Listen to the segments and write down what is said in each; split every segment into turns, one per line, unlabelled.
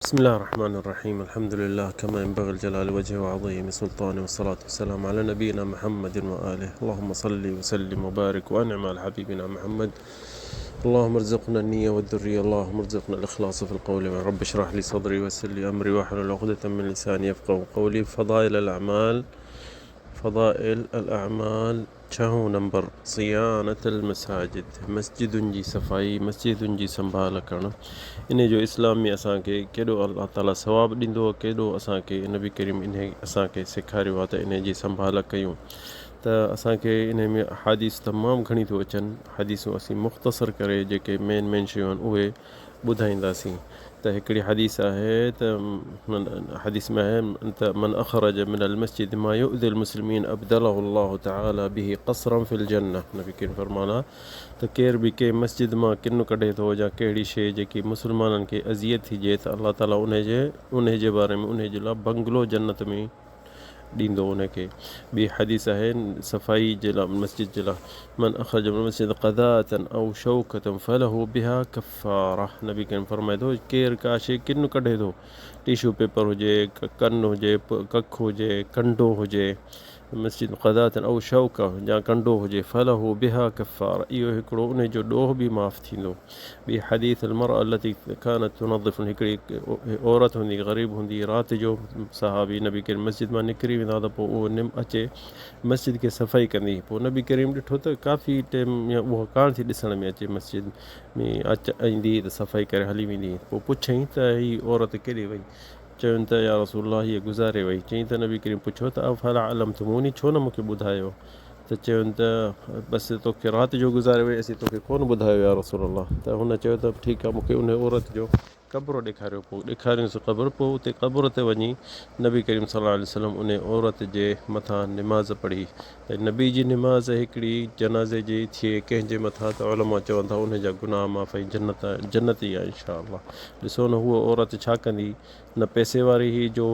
بسم الله الرحمن الرحيم. الحمد لله كما ينبغي الجلال وجهه وعظيم سلطانه، والصلاة والسلام على نبينا محمد وآله. اللهم صل وسلم وبارك وأنعم على حبيبنا محمد. اللهم ارزقنا النية والذرية، اللهم ارزقنا الإخلاص في القول. رب اشرح لي صدري ويسر لي أمري واحلل عقدة من لساني يفقهوا قولي. فضائل الأعمال छहों नंबर सियानत मसाजिद, मस्जिदुनि जी सफ़ाई, मस्जिदुनि जी संभाल करणु। इन जो इस्लाम में असांखे केॾो अल्लाह ताला सवाबु ॾींदो, केॾो असांखे नबी करीम इन असांखे सेखारियो आहे त इन जी संभाल कयूं। त असांखे इन में हदीस तमामु घणी थियूं अचनि। हदीसूं असीं मुख़्तसर करे जेके मेन शयूं आहिनि उहे ॿुधाईंदासीं। त हिकिड़ी हदीस आहे त हदीस में आहे त मन अख़रज मिन अल मस्जिद मा युअ्दिल मुस्लिमीन अब्दलहु अल्लाहु तआला बिही क़सरन फिल जन्नह। नबी करीम फरमाना त केर बि कंहिं मस्जिद मां किन कढे थो या कहिड़ी शइ जेकी मुस्लमाननि खे अज़ियत थिए त अल्लाह ताला उन जे बारे में उन जे लाइ बंगलो जन्नत में ॾींदो उनखे। ॿी हदीस आहे सफ़ाई जे लाइ मस्जिद जे लाइ, मन अख़रज मिन मस्जिद क़दातन औ शौकतन फलहु बिहा कफ़ारा। नबी करीम फरमाए थो केरु का शइ किन कढे थो, टिशू पेपर हुजे, कन हुजे, कखु हुजे, कंडो हुजे, मस्जिद क़दातन औ शौक या कंडो हुजे, फलहु बिहा कफ़ारा, इहो हिकिड़ो उन जो ॾोह बि माफ़ थींदो। ॿी हदीस अलमरअ अल्लती कानत तुनज़्ज़िफ़ु, हिकिड़ी औरत हूंदी, ग़रीब हूंदी, राति जो सहाबी नबी करीम मस्जिद मां निकिरी वेंदा त पोइ उहो अचे मस्जिद खे सफ़ाई कंदी। पोइ नबी करीम ॾिठो त काफ़ी टाइम या उहा कान थी ॾिसण में अचे मस्जिद में, ईंदी त सफ़ाई करे हली वेंदी। पोइ पुछईं त हीअ औरत केॾे वई? चवनि त या रसूलल्लाह हीअ गुज़ारे वई। चईं त नबी करीम पुछो त अफ़ला अलमतमूनी, छो न मूंखे ॿुधायो? त चवनि त बसि तोखे राति जो गुज़ारे वई, असीं तोखे कोन ॿुधायो या रसूलल्लाह। त हुन चयो त ठीकु आहे, मूंखे उन औरत जो क़ब्र ॾेखारियो। पोइ ॾेखारियोसि क़ब्र। पोइ उते क़ब्र ते वञी नबी करीम सल्लल्लाहु अलैहि वसल्लम उन औरत जे मथां निमाज़ पढ़ी। त नबी जी निमाज़ हिकिड़ी जनाज़े जी थिए कंहिंजे मथां त उलमा चवनि था उन जा गुनाह माफ़, ऐं जन्नत ई आहे इंशा अल्लाह। ॾिसो न उहा औरत छा कंदी, न पैसे वारी ही जो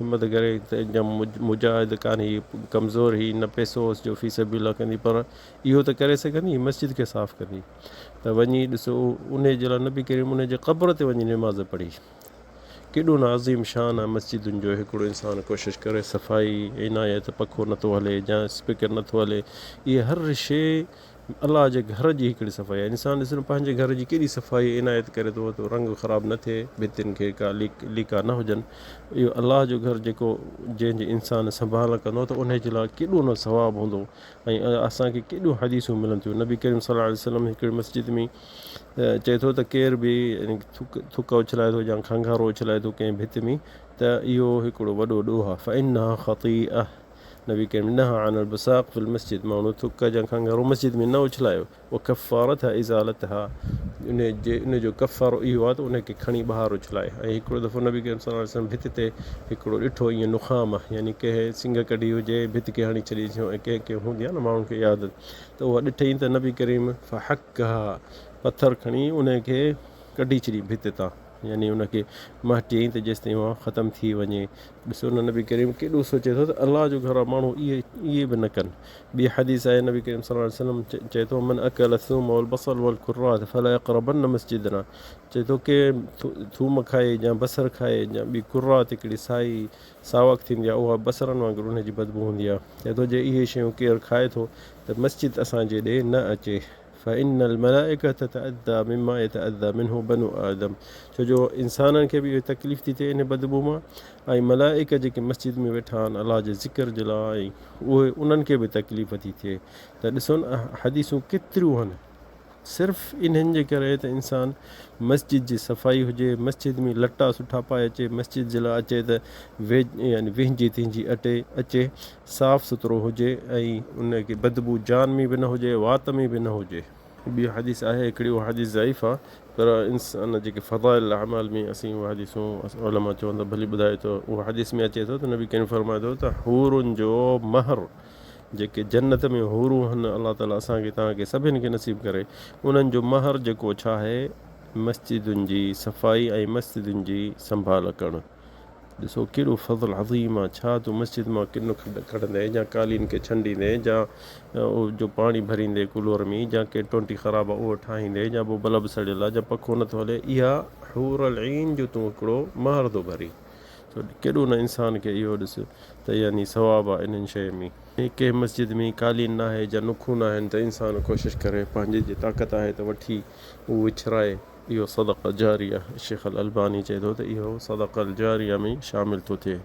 हिमत करे त मुजाहिद कान ही, कमज़ोर ही, न पैसो जो फी सबिलिल्लाह कंदी, पर इहो त करे सघंदी, मस्जिद खे साफ़ कंदी। त वञी ॾिसो उन जे लाइ नबी करीम उन जे क़ब्र ते वञी निमाज़ पढ़ी। केॾो न अज़ीम शान आहे मस्जिदुनि जो। हिकिड़ो इंसानु कोशिशि करे सफ़ाई, इनायत, पखो नथो हले या स्पीकर नथो हले, इहे हर शइ अलाह जे घर जी हिकिड़ी सफ़ाई आहे। इंसानु ॾिसो पंहिंजे घर जी केॾी सफ़ाई इनायत करे थो त रंग ख़राबु न थिए, भितियुनि खे का लीका न हुजनि। इहो अलाह जो घर जेको जंहिंजे इंसानु संभाल कंदो त उन जे लाइ केॾो न सवाबु हूंदो। ऐं असांखे केॾियूं हदीसूं मिलनि थियूं। नबी करीम सल्लल्लाहु अलैहि वसल्लम हिकिड़ी मस्जिद में चए थो त केर बि थुक उछलाए थो या खंघारो उछलाए थो कंहिं भिति में, त इहो हिकिड़ो वॾो ॾोह आहे। फ़इन्नहा ख़तीअह। नबी करीम नहा अनिल बसाक़ फिल मस्जिद, माण्हू थुक या खंघारो मस्जिद में न उछलायो। उहो कफ़ारतहा इज़ालतहा, उन जो कफ़ारो इहो आहे त उनखे खणी ॿाहिरि उछलाए। ऐं हिकिड़ो दफ़ो नबी करीम सल्लल्लाहु अलैहि वसल्लम भिति ते हिकिड़ो ॾिठो ईअं नुख़ाम आहे, यानी कंहिं सिंग कढी हुजे, भिति खे हणी छॾी, ऐं कंहिं हूंदी आहे न माण्हुनि खे यादि, त उहा ॾिठईं त नबी करीम फ़हक्कहा, पथर खणी उनखे कढी छॾी भिति तां, यानी उनखे महटियईं त जेसिताईं उहा ख़तमु थी वञे। ॾिसो न नबी करीम केॾो सोचे थो त अलाह जो घर आहे, माण्हू इहे बि न कनि। ॿी हदीस आहे नबी करीम सल्लल्लाहु अलैहि वसल्लम चए थो मन अकल थूम वल बसल वल कुर्रात फला यक़रबन्न मस्जिदना। चए थो के थूम खाए या बसर खाए या ॿी कुर्रात हिकिड़ी सावक थींदी आहे, उहा बसरनि वांगुरु उनजी बदबू हूंदी आहे। चए थो जे इहे शयूं केरु खाए थो त मस्जिद असांजे ॾे न अचे। फ़इन्नल मलाइकत ततअद्दा मिम्मा यतअद्दा मिन्हु बनु आदम, छो जो इंसाननि खे बि इहो तकलीफ़ थी थिए इन बदबू मां, ऐं मलाइक जेके मस्जिद में वेठा आहिनि अलाह जे ज़िक्र जे लाइ, उहे उन्हनि खे बि तकलीफ़ थी थिए। त ॾिसो न हदीसूं केतिरियूं आहिनि, सिर्फ़ु इन्हनि जे करे त इंसानु मस्जिद जी सफ़ाई हुजे, मस्जिद में लटा सुठा पाए अचे, मस्जिद जे लाइ अचे त यानी विहिंजी तिंजी अचे, साफ़ु सुथिरो हुजे, ऐं उनखे बदबू जान में बि न हुजे, वात में बि न हुजे। ॿी हदीस आहे हिकिड़ी, उहा हदीस ज़ईफ़ आहे, पर इंसान जेके फ़ज़ाइल अमाल में असीं उहा हदीसूं उलमा चवंदा भली ॿुधाए थो। उहा हदीस में अचे थो त नबी करीम फरमाए थो त हूरुनि जो महर, जेके जन्नत में हूरूं आहिनि, अलाह ताला असांखे तव्हांखे सभिनि खे नसीबु करे, उन्हनि जो महर जेको छा आहे, मस्जिदुनि जी सफ़ाई ऐं मस्जिदुनि जी संभाल करणु। ॾिसो कहिड़ो फज़ल अज़ीम आहे। छा तूं मस्जिद मां किन कढंदे या कालीन खे छंडींदे या जो पाणी भरींदे कूलर में या के टोंटी ख़राबु आहे उहो ठाहींदे या पोइ बल्ब सड़ियल आहे या पखो नथो हले, इहा हूर अल ऐन जो तूं हिकिड़ो महर थो भरी। छो केॾो न इंसान खे इहो ॾिस त यानी सवाबु आहे इन्हनि शइ में। कंहिं मस्जिद में कालीन न आहे या नुखूं न आहिनि त इंसानु कोशिशि करे पंहिंजी जी ताक़त आहे त वठी उहो विछराए, इहो सदक़ा जारिया। शेख अल अलबानी चए थो त इहो सदक़ा जारिया में शामिलु थो थिए।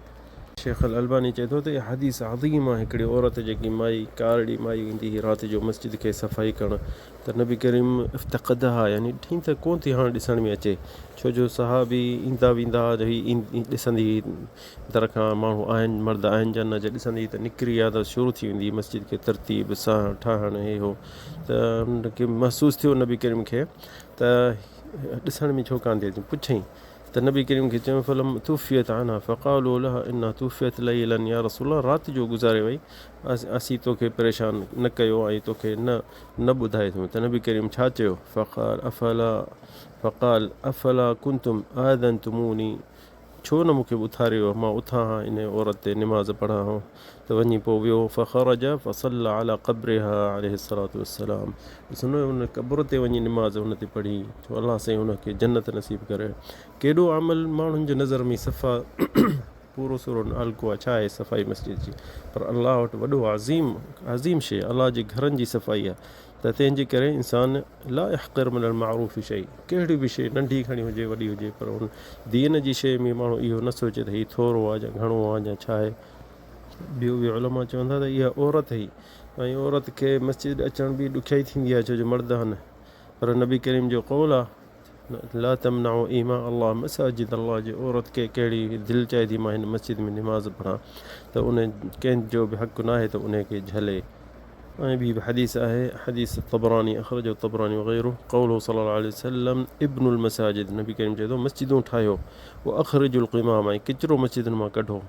शेख अल अलबानी चए थो त इहा हदीस अज़ीम आहे। हिकिड़ी औरत जेकी माई कारड़ी माई ईंदी हुई राति जो मस्जिद खे सफ़ाई करणु, त नबी करीम इफ़्तक़दहा यानी ठी त कोन थी हाणे ॾिसण में अचे, छो जो सहाबी ईंदा वेंदा ॾिसंदी दर खां माण्हू आहिनि मर्द आहिनि या न, जॾहिं ॾिसंदी त निकिरी आहे त शुरू थी वेंदी मस्जिद खे तरतीब सां ठाहिणु हे हो। त हुनखे महसूसु थियो नबी करीम खे त ॾिसण में छो कान थिए, पुछई त नबी करीम खे चयूं फलम तूफ़ियत आना फ़क़ालू लहा इन्ना तूफ़ियत लैलन या रसूल, राति जो गुज़ारे वई, असीं तोखे परेशान न कयो ऐं तोखे न ॿुधाए थो। त नबी करीम छा चयो, फ़क़ाल अफ़ला कुंतुम आदनतुमूनी, छो न मूंखे उथारियो, मां उथां हा इन औरत ते निमाज़ पढ़ां हा। त वञी पोइ वियो फ़ख़रज फ़सल्ला अला क़ब्रिहा अलैहिस्सलातु वस्सलाम, ॾिसो न हुन क़ब्र ते वञी निमाज़ हुन ते पढ़ी, छो अलाह साईं हुनखे जन्नत नसीब करे। केॾो अमल माण्हुनि जे नज़र में सफ़ा पूरो सूरो हल्को आहे, छा आहे सफ़ाई मस्जिद जी, पर अलाह वटि वॾो अज़ीम शइ अलाह जे घरनि जी सफ़ाई आहे। त तंहिंजे करे इंसान ला यहक़िर मिनल मारूफ़ शइ, कहिड़ी बि शइ नंढी खणी हुजे वॾी हुजे, पर हुन दीन जी शइ में माण्हू इहो न सोचे त हीउ थोरो आहे या घणो आहे या छा आहे। ॿियो उलमा चवंदा त इहा औरत हुई, ऐं औरत खे मस्जिद अचण बि ॾुखियाई थींदी आहे, छो जो मर्द आहिनि, पर नबी करीम जो क़ौल आहे ला तमनउ ईमा अल्लाह मसाजिद अल्लाह, जे औरत खे कहिड़ी दिलि चाहे थी मां हिन मस्जिद में निमाज़ पढ़ां, त उन कंहिंजो बि हक़ु न आहे त उनखे झले। ऐं ॿी बि हदीस आहे, हदीस तबरानी अख़रजो तबरानी वग़ैरह, क़ौलु सल्लल्लाहु अलैहि वसल्लम इब्नुल मसाजिद, नबी करीम चए थो मस्जिदूं ठाहियो, उहो अख़रजुल क़िमाम, ऐं किचिरो मस्जिदुनि मां कढो,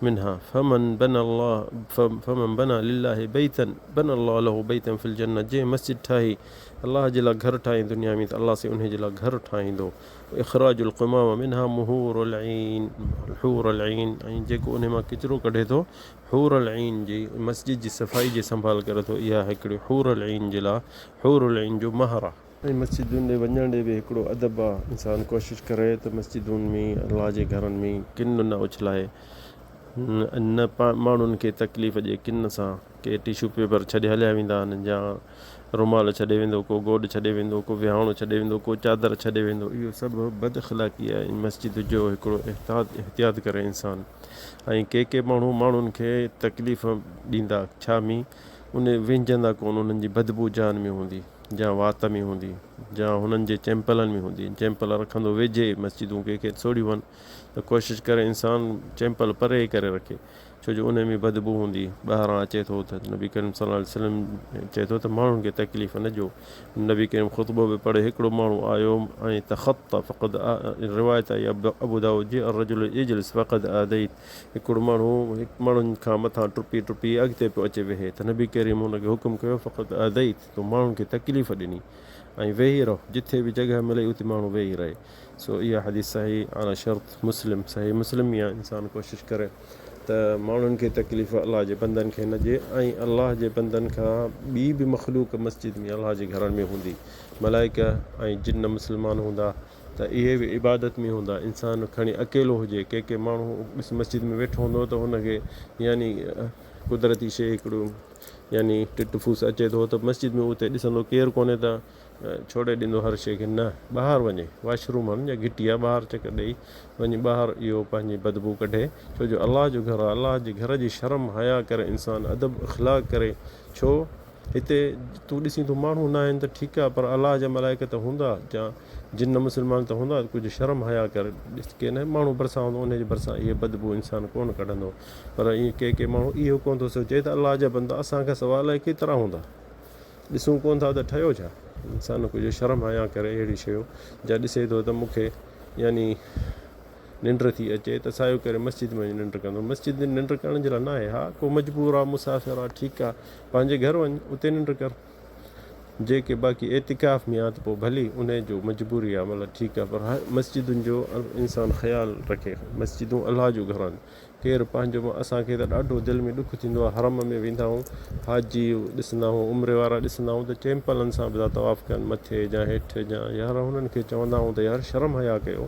मिनहा फमन बना लिल्लाहि बैतन बना अल्लाह लहू बैतन फिल जन्नत, जंहिं मस्जिद ठाही अलाह जे लाइ घर ठाही दुनिया में, त अलाह से उन जे लाइ घर ठाहींदो। इख़राजुल क़िमाम मिनहा मुहूरुल ऐन, हूरुल ऐन, ऐं जेको उन मां किचिरो कढे थो हूरुल ऐन जी मस्जिद जी सफ़ाई जी संभाल करे थो, इहा हिकिड़ी हूरुल ऐन जे लाइ हूरुल ऐन जो महर आहे। ऐं मस्जिदुनि ॾे वञण ॾे बि हिकिड़ो अदब आहे, इंसानु कोशिशि करे त मस्जिदुनि में अलाह जे घरनि में किन न उछलाए, न माण्हुनि खे तकलीफ़ ॾिए किन सां, के टिशू पेपर छॾे हलिया वेंदा आहिनि, या रुमाल छॾे वेंदो, को गोॾ छॾे वेंदो, को विहाणो छॾे वेंदो, को चादर छॾे वेंदो, इहो सभु बद अख़लाक़ी आहे। मस्जिद जो हिकिड़ो एहतियात करे इंसानु। ऐं के माण्हुनि खे तकलीफ़ ॾींदा छा में, उन विझंदा कोन, उन्हनि जी बदबू जान में हूंदी, या वात में हूंदी, या हुननि जे चैंपलनि में हूंदी, चैंपल रखंदो वेझे मस्जिदूं कंहिंखे सोड़ी वञ, त कोशिशि करे इंसानु चैंपल परे करे रखे, छो जो उन में बदबू हूंदी, ॿाहिरां अचे थो त नबी करीम सल्लल्लाहु अलैहि वसल्लम चए थो त माण्हुनि खे तकलीफ़ न ॾियो। नबी करीम ख़ुतबो बि पढ़े, हिकिड़ो माण्हू आयो ऐं तख़त फ़क़द रिवायत आई अबू दाऊद जी अर्रजुल इजलिस फ़क़द आदैत, हिकिड़ो माण्हुनि खां मथां टुपी अॻिते पियो अचे वेहे, त नबी करीम हुनखे हुकुम कयो फ़क़द आदैत, तो माण्हुनि खे तकलीफ़ ॾिनी, ऐं वेही रहो, जिथे बि जॻह मिले उते माण्हू वेही रहे। सो इहा हदीस सही आला शर्त मुस्लिम, सही मुस्लिम ई आहे। इंसानु कोशिशि करे त माण्हुनि खे तकलीफ़ अलाह जे बंदनि खे न ॾिए, ऐं अलाह जे बंदनि खां ॿी बि मख़लूक मस्जिद में अलाह जे घरनि में हूंदी, मलाइका ऐं जिन मुस्लमान हूंदा, त इहे बि इबादत में हूंदा। इंसानु खणी अकेलो हुजे, के माण्हू मस्जिद में वेठो हूंदो त हुनखे यानी कुदरती शइ हिकिड़ो यानी टिट फूस अचे थो, त मस्जिद में उते ॾिसंदो केरु कोन्हे त छोड़े ॾींदो हर शइ खे, न ॿाहिरि वञे, वाशरूम आहिनि या घिटी आहे, ॿाहिरि चकर ॾेई वञी ॿाहिरि इहो पंहिंजी बदबू कढे, छो जो अलाह जो घर आहे, अलाह जे घर जी शर्म हया करे इंसानु अदब अख़लाक़ करे। छो हिते तूं ॾिसी तूं माण्हू न आहिनि त ठीकु आहे, पर अलाह जा मलाइका त हूंदा, या जिन मुस्लमान त हूंदा, कुझु शर्म हया करे ॾिस के न माण्हू भरिसां हूंदो, उनजे भरिसां इहे बदबू इंसानु कोन कढंदो। पर ईअं के माण्हू इहो कोन थो सोचे त अलाह जा बंदा असांखां सवाल केतिरा हूंदा, ॾिसूं कोन था त ठहियो छा। इंसानु कुझु शर्म हया करे अहिड़ी शयूं जा ॾिसे थो त मूंखे यानी निंड थी अचे त सायो करे मस्जिद में निंड कंदो, मस्जिद में निंड करण जे लाइ न आहे। हा को मजबूर आहे, मुसाफ़िर आहे, ठीकु आहे, पंहिंजे घर वञु, उते निंड कर, जेके बाक़ी एतिकाफ़ में आहे त पोइ भली उन जो मजबूरी आहे मतिलबु ठीकु आहे, पर मस्जिदुनि जो इंसानु ख़्यालु रखे। मस्जिदूं अलाह जो घर आहिनि। केरु पंहिंजो असांखे त ॾाढो दिलि में ॾुखु थींदो आहे, हरम में वेंदा आहियूं, हाजी ॾिसंदा आहियूं, उमिरि वारा ॾिसंदा आहियूं त चैम्पलनि सां था तवाफ़ कनि मथे या हेठि या यार हुननि खे चवंदा आहियूं त यार शर्म हया कयो।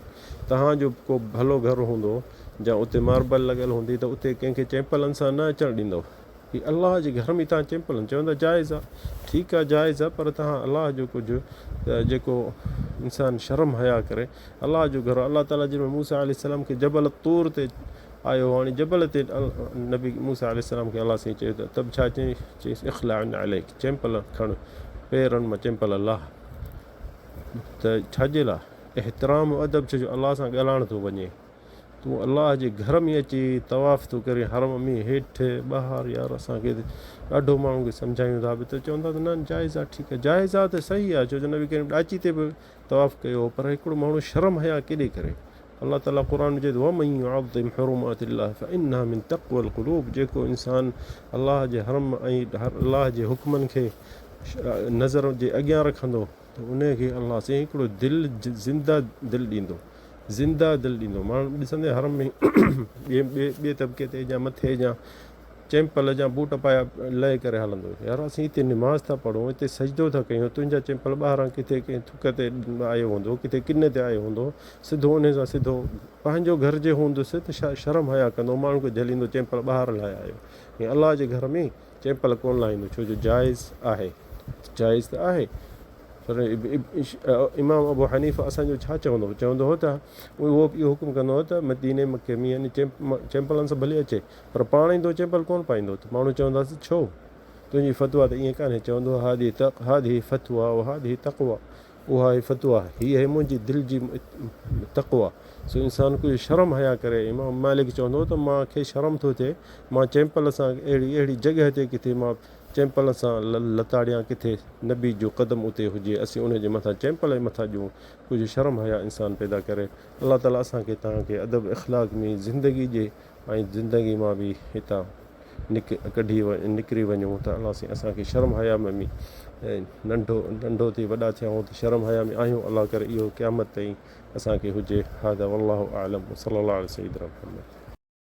तव्हांजो को भलो घर हूंदो या उते मार्बल लॻियल हूंदी त उते कंहिंखे चैम्पलनि सां न अचणु ॾींदो। ही अलाह जे घर में तव्हां चैम्पलनि चवंदा जाइज़ आहे, ठीकु आहे जाइज़ आहे, पर तव्हां अलाह जो कुझु जेको इंसानु शर्म हया करे। अलाह जो घर, अलाह ताला जंहिंमें मूसा अलैहिस्सलाम खे जबल तूर ते आयो, हाणे जबल ते नबी मूसा अलैहिस्सलाम खे अलाह साईं चयो त तब छा चयईंसि इख़्ला अलैक, चैम्पल खण पेरनि मां चैम्पल लाह। त छाजे लाइ? एहतराम अदब, छो जो अलाह सां ॻाल्हाइण थो वञे, तूं अलाह जे घर में अची तवाफ़ थो करे हरम में हेठि ॿाहिरि। यार असांखे ॾाढो माण्हुनि खे सम्झायूं था बि त चवंदा त न जाइज़ आहे, ठीकु आहे जाइज़ आहे त सही आहे, छो जो नबी करीम ॾाची ते बि तवाफ़ कयो, पर हिकिड़ो माण्हू शर्म हया केॾे करे। अलाह ताला क़ुर में चए थो वमन युअज़्ज़िम हुरुमातिल्लाह फ़इन्नहा मिन तक़्वल क़ुलूब, जेको इंसानु अलाह जे हरम ऐं अलाह जे हुक्मनि खे नज़र जे अॻियां रखंदो त उनखे अलाह साईं हिकिड़ो दिलि ज़िंदा दिलि ॾींदो, ज़िंदा दिलि ॾींदो। माण्हू ॾिसंदे हरम में ॿिए तबिके ते या मथे या चैम्पल जा बूट पाया लहे करे हलंदो। यार असीं हिते निमाज़ था पढ़ूं, हिते सजदो था कयूं, तुंहिंजा चैम्पल ॿाहिरां किथे कंहिं थुक ते आयो हूंदो, किथे किन ते आयो हूंदो, सिधो उन सां सिधो पंहिंजो घर जे हूंदुसि त छा शर्म हया कंदो, माण्हू खे झलींदो चैम्पल ॿाहिरि लाहे आयो। ऐं अलाह जे घर में चैम्पल कोन लाहींदो, छो जो जाइज़ आहे, जाइज़ त आहे। पर इमाम अबू हनीफ़ा असांजो छा चवंदो हो त उहो इहो हुकुम कंदो हो त मदीने मके में यानी चैम्पलनि सां भले अचे, पर पाण ईंदो चैम्पल कोन पाईंदो। त माण्हू चवंदासीं छो तुंहिंजी फतवा त ईअं कान्हे, चवंदो हादी फतवा हादी तक़वा, उहा आहे फतवा, हीअ आहे मुंहिंजी दिलि जी तक़वा। सो इंसानु कुझु शर्म हया करे। इमाम मालिक चवंदो हो त मूंखे शर्म थो थिए, मां चैम्पल सां अहिड़ी जॻह ते किथे मां चैम्पल सां लताड़ियां, किथे नबी जो क़दम उते हुजे, असीं उनजे मथां चैम्पल जे मथां ॾियूं, कुझु शर्म हया इंसानु पैदा करे। अलाह ताला असांखे तव्हांखे अदब इख़्लाक़ में ज़िंदगी ॾिए ऐं ज़िंदगी मां बि हितां निकिरी वञूं त अलाह साईं असांखे शर्म हया में नंढो थी वॾा थियूं त शर्म हया में आहियूं, अलाह करे इहो क़यामत ताईं असांखे हुजे। हादा वल्लाहु आलम, सल्लल्लाहु अलैहि सय्यिदना मुहम्मद।